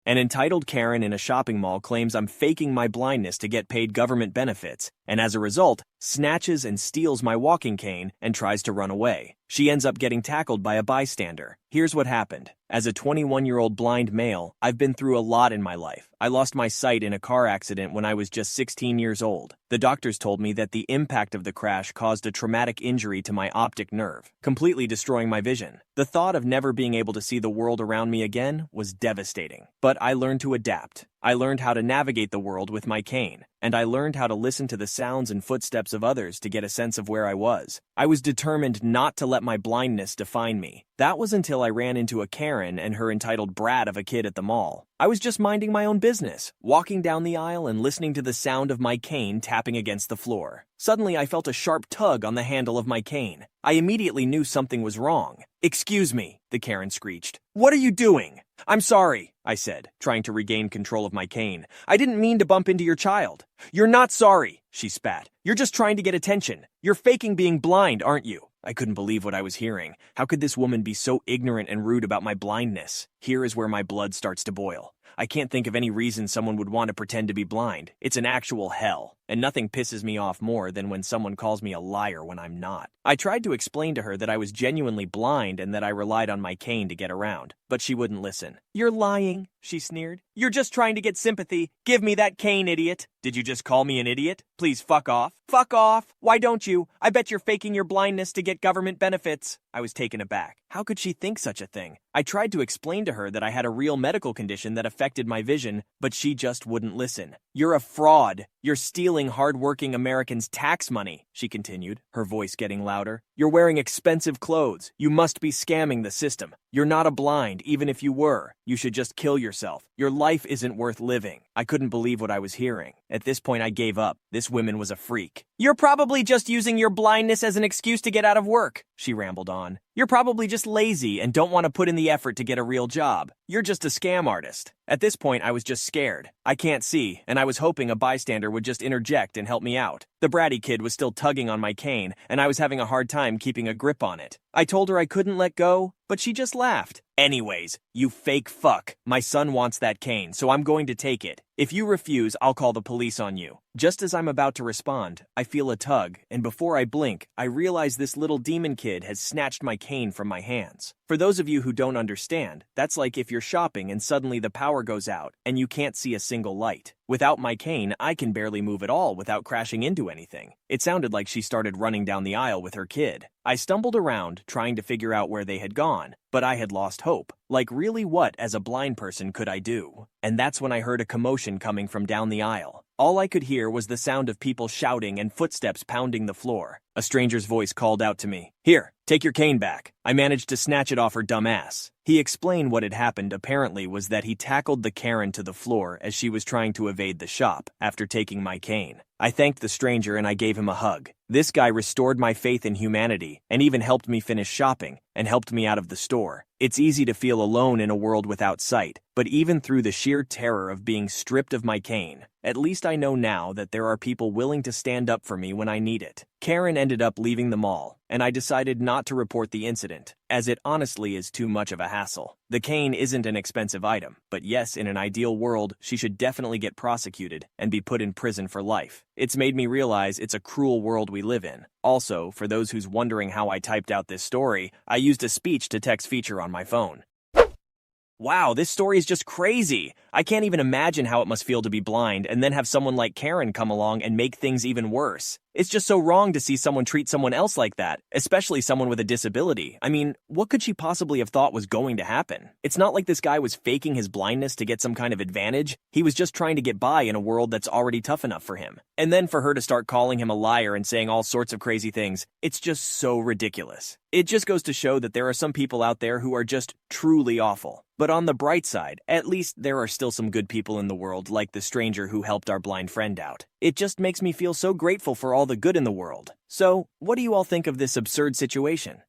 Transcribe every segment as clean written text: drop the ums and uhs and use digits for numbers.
An entitled Karen in a shopping mall claims I'm faking my blindness to get paid government benefits, and as a result, snatches and steals my walking cane and tries to run away. She ends up getting tackled by a bystander. Here's what happened. As a 21-year-old blind male, I've been through a lot in my life. I lost my sight in a car accident when I was just 16 years old. The doctors told me that the impact of the crash caused a traumatic injury to my optic nerve, completely destroying my vision. The thought of never being able to see the world around me again was devastating. But I learned to adapt. I learned how to navigate the world with my cane, and I learned how to listen to the sounds and footsteps of others to get a sense of where I was. I was determined not to let my blindness define me. That was until I ran into a Karen and her entitled brat of a kid at the mall. I was just minding my own business, walking down the aisle and listening to the sound of my cane tapping against the floor. Suddenly, I felt a sharp tug on the handle of my cane. I immediately knew something was wrong. "Excuse me," the Karen screeched. "What are you doing?" "I'm sorry," I said, trying to regain control of my cane. "I didn't mean to bump into your child." "You're not sorry," she spat. "You're just trying to get attention. You're faking being blind, aren't you?" I couldn't believe what I was hearing. How could this woman be so ignorant and rude about my blindness? Here is where my blood starts to boil. I can't think of any reason someone would want to pretend to be blind. It's an actual hell. And nothing pisses me off more than when someone calls me a liar when I'm not. I tried to explain to her that I was genuinely blind and that I relied on my cane to get around, but she wouldn't listen. "You're lying," she sneered. "You're just trying to get sympathy. Give me that cane, idiot." "Did you just call me an idiot? Please fuck off." "Fuck off? Why don't you? I bet you're faking your blindness to get government benefits." I was taken aback. How could she think such a thing? I tried to explain to her that I had a real medical condition that affected my vision, but she just wouldn't listen. "You're a fraud. You're stealing hard-working Americans' tax money," she continued, her voice getting louder. "You're wearing expensive clothes. You must be scamming the system. You're not a blind, even if you were. You should just kill yourself. Your life isn't worth living." I couldn't believe what I was hearing. At this point, I gave up. This woman was a freak. "You're probably just using your blindness as an excuse to get out of work," she rambled on. "You're probably just lazy and don't want to put in the effort to get a real job. You're just a scam artist." At this point, I was just scared. I can't see, and I was hoping a bystander would just interject and help me out. The bratty kid was still tugging on my cane, and I was having a hard time keeping a grip on it. I told her I couldn't let go, but she just laughed. "Anyways, you fake fuck. My son wants that cane, so I'm going to take it. If you refuse, I'll call the police on you." Just as I'm about to respond, I feel a tug, and before I blink, I realize this little demon kid has snatched my cane from my hands. For those of you who don't understand, that's like if you're shopping and suddenly the power goes out and you can't see a single light. Without my cane, I can barely move at all without crashing into anything. It sounded like she started running down the aisle with her kid. I stumbled around, trying to figure out where they had gone, but I had lost hope. Like, really, what, as a blind person, could I do? And that's when I heard a commotion coming from down the aisle. All I could hear was the sound of people shouting and footsteps pounding the floor. A stranger's voice called out to me, "Here, take your cane back." I managed to snatch it off her dumb ass. He explained what had happened apparently was that he tackled the Karen to the floor as she was trying to evade the shop after taking my cane. I thanked the stranger and I gave him a hug. This guy restored my faith in humanity and even helped me finish shopping and helped me out of the store. It's easy to feel alone in a world without sight, but even through the sheer terror of being stripped of my cane, at least I know now that there are people willing to stand up for me when I need it. Karen ended up leaving the mall, and I decided not to report the incident, as it honestly is too much of a hassle. The cane isn't an expensive item, but yes, in an ideal world, she should definitely get prosecuted and be put in prison for life. It's made me realize it's a cruel world we live in. Also, for those who's wondering how I typed out this story, I used a speech-to-text feature on my phone. Wow, this story is just crazy. I can't even imagine how it must feel to be blind and then have someone like Karen come along and make things even worse. It's just so wrong to see someone treat someone else like that, especially someone with a disability. I mean, what could she possibly have thought was going to happen? It's not like this guy was faking his blindness to get some kind of advantage. He was just trying to get by in a world that's already tough enough for him. And then for her to start calling him a liar and saying all sorts of crazy things, it's just so ridiculous. It just goes to show that there are some people out there who are just truly awful. But on the bright side, at least there are still some good people in the world, like the stranger who helped our blind friend out. It just makes me feel so grateful for all the good in the world. So, what do you all think of this absurd situation?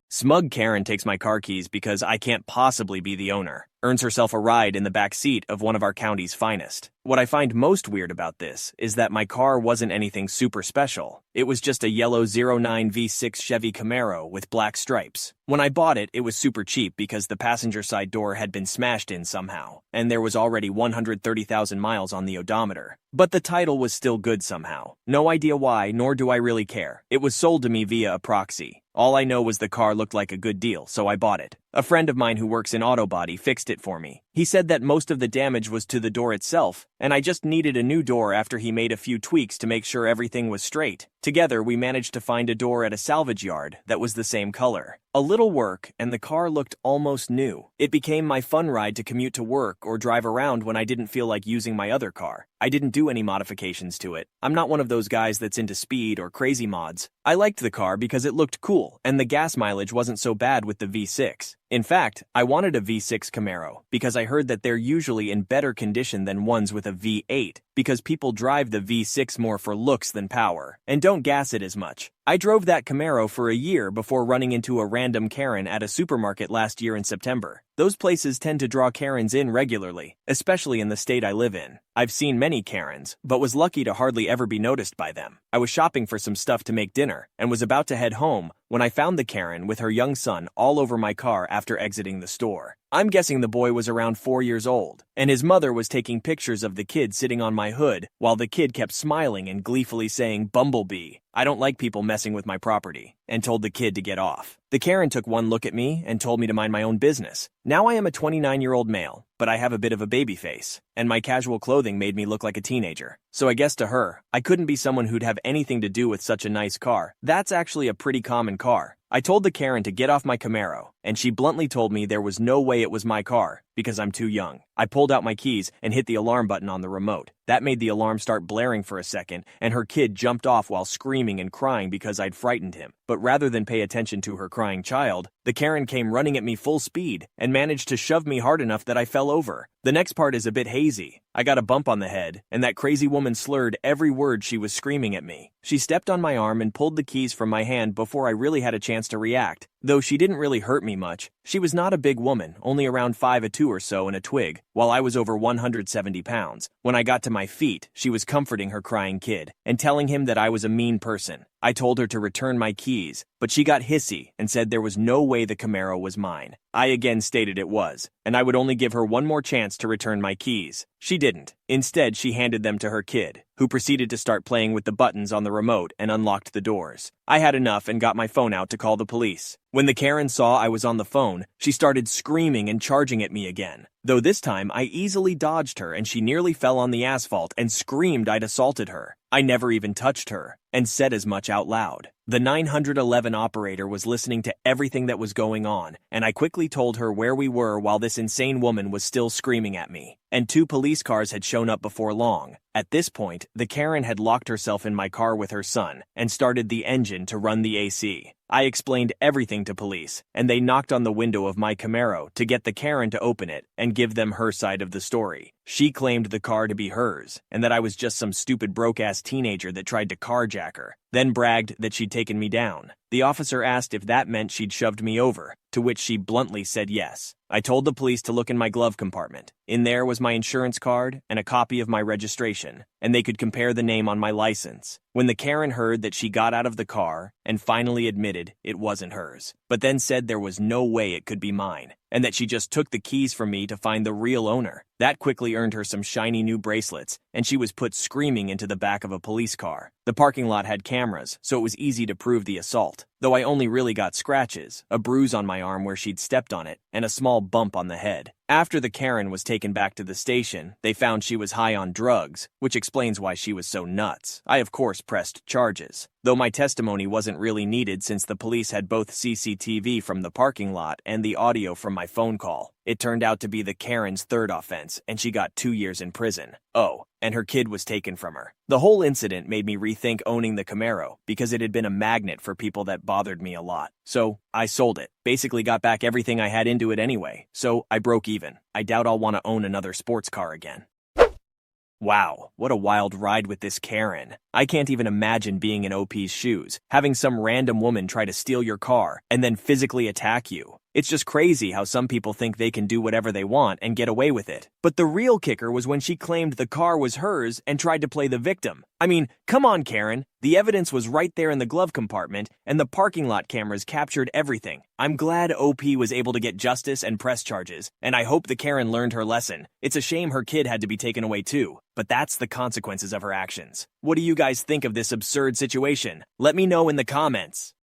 Smug Karen takes my car keys because I can't possibly be the owner. earns herself a ride in the back seat of one of our county's finest. What I find most weird about this is that my car wasn't anything super special. It was just a yellow 09 V6 Chevy Camaro with black stripes. When I bought it, it was super cheap because the passenger side door had been smashed in somehow, and there was already 130,000 miles on the odometer. But the title was still good somehow. No idea why, nor do I really care. It was sold to me via a proxy. All I know was the car looked like a good deal, so I bought it. A friend of mine who works in auto body fixed it for me. He said that most of the damage was to the door itself, and I just needed a new door after he made a few tweaks to make sure everything was straight. Together, we managed to find a door at a salvage yard that was the same color. A little work, and the car looked almost new. It became my fun ride to commute to work or drive around when I didn't feel like using my other car. I didn't do any modifications to it. I'm not one of those guys that's into speed or crazy mods. I liked the car because it looked cool, and the gas mileage wasn't so bad with the V6. In fact, I wanted a V6 Camaro because I heard that they're usually in better condition than ones with a V8 because people drive the V6 more for looks than power and don't gas it as much. I drove that Camaro for a year before running into a random Karen at a supermarket last year in September. Those places tend to draw Karens in regularly, especially in the state I live in. I've seen many Karens, but was lucky to hardly ever be noticed by them. I was shopping for some stuff to make dinner and was about to head home when I found the Karen with her young son all over my car after exiting the store. I'm guessing the boy was around 4 years old, and his mother was taking pictures of the kid sitting on my hood while the kid kept smiling and gleefully saying, "Bumblebee, I don't like people messing with my property," and told the kid to get off. The Karen took one look at me and told me to mind my own business. Now I am a 29-year-old male, but I have a bit of a baby face, and my casual clothing made me look like a teenager. So I guess to her, I couldn't be someone who'd have anything to do with such a nice car. That's actually a pretty common car. I told the Karen to get off my Camaro, and she bluntly told me there was no way it was my car because I'm too young. I pulled out my keys and hit the alarm button on the remote. That made the alarm start blaring for a second, and her kid jumped off while screaming and crying because I'd frightened him. But rather than pay attention to her crying child, the Karen came running at me full speed and managed to shove me hard enough that I fell over. The next part is a bit hazy. I got a bump on the head, and that crazy woman slurred every word she was screaming at me. She stepped on my arm and pulled the keys from my hand before I really had a chance to react. Though she didn't really hurt me much, she was not a big woman, only around 5'2" or so and a twig, while I was over 170 pounds. When I got to my feet, she was comforting her crying kid and telling him that I was a mean person. I told her to return my keys, but she got hissy and said there was no way the Camaro was mine. I again stated it was, and I would only give her one more chance to return my keys. She didn't. Instead, she handed them to her kid, who proceeded to start playing with the buttons on the remote and unlocked the doors. I had enough and got my phone out to call the police. When the Karen saw I was on the phone, she started screaming and charging at me again. Though this time, I easily dodged her and she nearly fell on the asphalt and screamed I'd assaulted her. I never even touched her, and said as much out loud. The 911 operator was listening to everything that was going on, and I quickly told her where we were while this insane woman was still screaming at me. And 2 police cars had shown up before long. At this point, the Karen had locked herself in my car with her son and started the engine to run the AC. I explained everything to police, and they knocked on the window of my Camaro to get the Karen to open it and give them her side of the story. She claimed the car to be hers, and that I was just some stupid broke-ass teenager that tried to carjack her, then bragged that she'd taken me down. The officer asked if that meant she'd shoved me over, to which she bluntly said yes. I told the police to look in my glove compartment. In there was my insurance card and a copy of my registration, and they could compare the name on my license. When the Karen heard that, she got out of the car and finally admitted it wasn't hers, but then said there was no way it could be mine, and that she just took the keys from me to find the real owner. That quickly earned her some shiny new bracelets, and she was put screaming into the back of a police car. The parking lot had cameras, so it was easy to prove the assault, though I only really got scratches, a bruise on my arm where she'd stepped on it, and a small bump on the head. After the Karen was taken back to the station, they found she was high on drugs, which explains why she was so nuts. I of course pressed charges, though my testimony wasn't really needed since the police had both CCTV from the parking lot and the audio from my phone call. It turned out to be the Karen's third offense, and she got 2 years in prison. Oh, and her kid was taken from her. The whole incident made me rethink owning the Camaro because it had been a magnet for people that bothered me a lot. So, I sold it. Basically got back everything I had into it anyway, so I broke even. I doubt I'll want to own another sports car again. Wow, what a wild ride with this Karen. I can't even imagine being in OP's shoes, having some random woman try to steal your car and then physically attack you. It's just crazy how some people think they can do whatever they want and get away with it. But the real kicker was when she claimed the car was hers and tried to play the victim. I mean, come on, Karen. The evidence was right there in the glove compartment, and the parking lot cameras captured everything. I'm glad OP was able to get justice and press charges, and I hope the Karen learned her lesson. It's a shame her kid had to be taken away too, but that's the consequences of her actions. What do you guys think of this absurd situation? Let me know in the comments.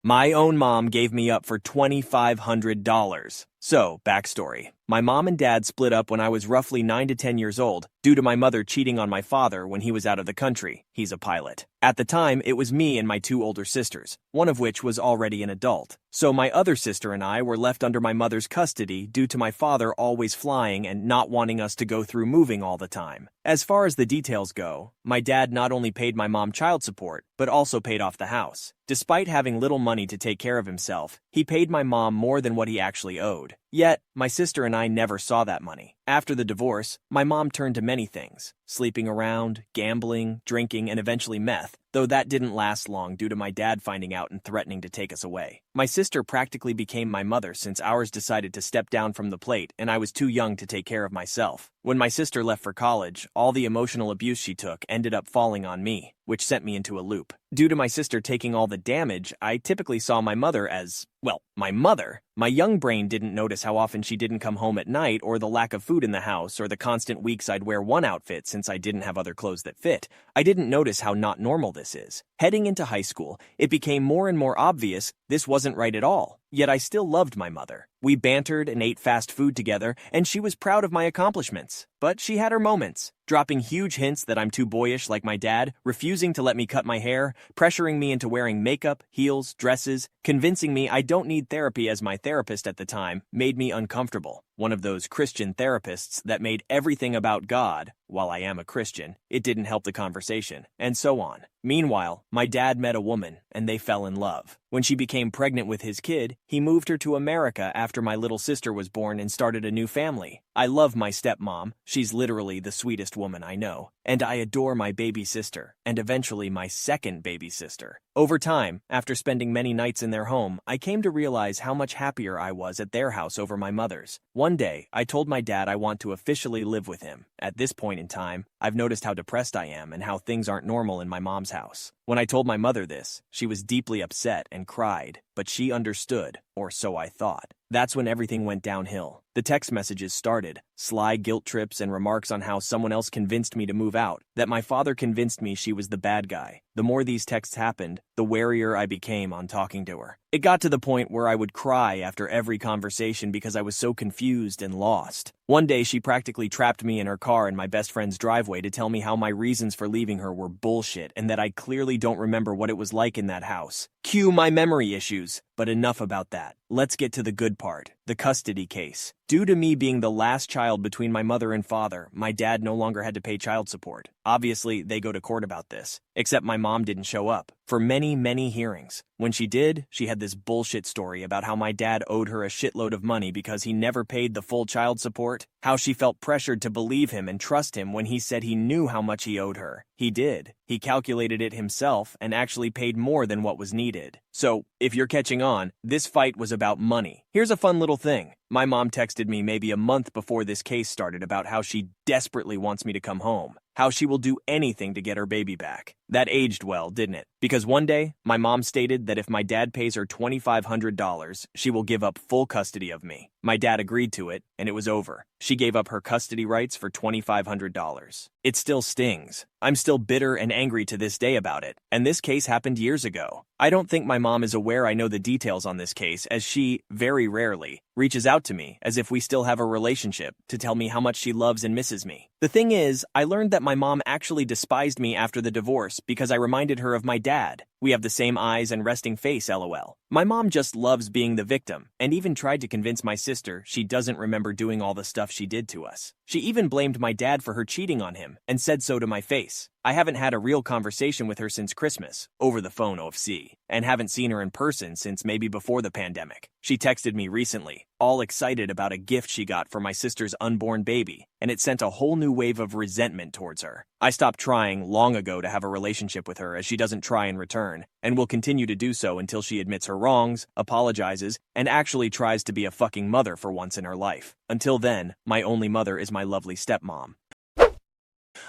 My own mom gave me up for $2,500. So, backstory. My mom and dad split up when I was roughly 9 to 10 years old due to my mother cheating on my father when he was out of the country. He's a pilot. At the time, it was me and my 2 older sisters, one of which was already an adult. So my other sister and I were left under my mother's custody due to my father always flying and not wanting us to go through moving all the time. As far as the details go, my dad not only paid my mom child support, but also paid off the house. Despite having little money to take care of himself, he paid my mom more than what he actually owed. Yet, my sister and I never saw that money. After the divorce, my mom turned to many things: sleeping around, gambling, drinking, and eventually meth, though that didn't last long due to my dad finding out and threatening to take us away. My sister practically became my mother since ours decided to step down from the plate and I was too young to take care of myself. When my sister left for college, all the emotional abuse she took ended up falling on me, which sent me into a loop. Due to my sister taking all the damage, I typically saw my mother as, well, my mother. My young brain didn't notice how often she didn't come home at night, or the lack of food in the house, or the constant weeks I'd wear one outfit since I didn't have other clothes that fit. I didn't notice how not normal this is. Heading into high school, it became more and more obvious this wasn't right at all. Yet I still loved my mother. We bantered and ate fast food together, and she was proud of my accomplishments. But she had her moments, dropping huge hints that I'm too boyish like my dad, refusing to let me cut my hair, pressuring me into wearing makeup, heels, dresses, convincing me I don't need therapy as my therapist at the time, made me uncomfortable. One of those Christian therapists that made everything about God. While I am a Christian, it didn't help the conversation, and so on. Meanwhile, my dad met a woman, and they fell in love. When she became pregnant with his kid, he moved her to America after my little sister was born and started a new family. I love my stepmom. She's literally the sweetest woman I know. And I adore my baby sister, and eventually my second baby sister. Over time, after spending many nights in their home, I came to realize how much happier I was at their house over my mother's. One day, I told my dad I want to officially live with him. At this point in time, I've noticed how depressed I am and how things aren't normal in my mom's house. When I told my mother this, she was deeply upset and cried, but she understood, or so I thought. That's when everything went downhill. The text messages started, sly guilt trips and remarks on how someone else convinced me to move out, that my father convinced me she was the bad guy. The more these texts happened, the warier I became on talking to her. It got to the point where I would cry after every conversation because I was so confused and lost. One day, she practically trapped me in her car in my best friend's driveway to tell me how my reasons for leaving her were bullshit and that I clearly don't remember what it was like in that house. Cue my memory issues. But enough about that. Let's get to the good part, the custody case. Due to me being the last child between my mother and father, my dad no longer had to pay child support. Obviously, they go to court about this. Except my mom didn't show up for many, many hearings. When she did, she had this bullshit story about how my dad owed her a shitload of money because he never paid the full child support, how she felt pressured to believe him and trust him when he said he knew how much he owed her. He did. He calculated it himself and actually paid more than what was needed. So, if you're catching on, this fight was about money. Here's a fun little thing. My mom texted me maybe a month before this case started about how she desperately wants me to come home, how she will do anything to get her baby back. That aged well, didn't it? Because one day, my mom stated that if my dad pays her $2,500, she will give up full custody of me. My dad agreed to it, and it was over. She gave up her custody rights for $2,500. It still stings. I'm still bitter and angry to this day about it, and this case happened years ago. I don't think my mom is aware I know the details on this case, as she, very rarely, reaches out to me as if we still have a relationship to tell me how much she loves and misses me. The thing is, I learned that my mom actually despised me after the divorce because I reminded her of my dad. We have the same eyes and resting face, lol. My mom just loves being the victim, and even tried to convince my sister she doesn't remember doing all the stuff she did to us. She even blamed my dad for her cheating on him, and said so to my face. I haven't had a real conversation with her since Christmas, over the phone OFC, and haven't seen her in person since maybe before the pandemic. She texted me recently, all excited about a gift she got for my sister's unborn baby, and it sent a whole new wave of resentment towards her. I stopped trying long ago to have a relationship with her as she doesn't try in return. return, and will continue to do so until she admits her wrongs, apologizes, and actually tries to be a fucking mother for once in her life. Until then, my only mother is my lovely stepmom.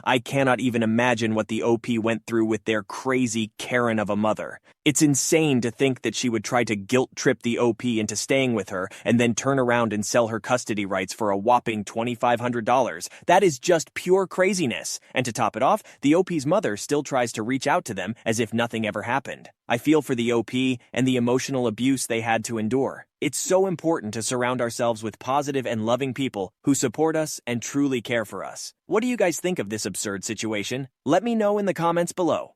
I cannot even imagine what the OP went through with their crazy Karen of a mother. It's insane to think that she would try to guilt-trip the OP into staying with her and then turn around and sell her custody rights for a whopping $2,500. That is just pure craziness. And to top it off, the OP's mother still tries to reach out to them as if nothing ever happened. I feel for the OP and the emotional abuse they had to endure. It's so important to surround ourselves with positive and loving people who support us and truly care for us. What do you guys think of this absurd situation? Let me know in the comments below.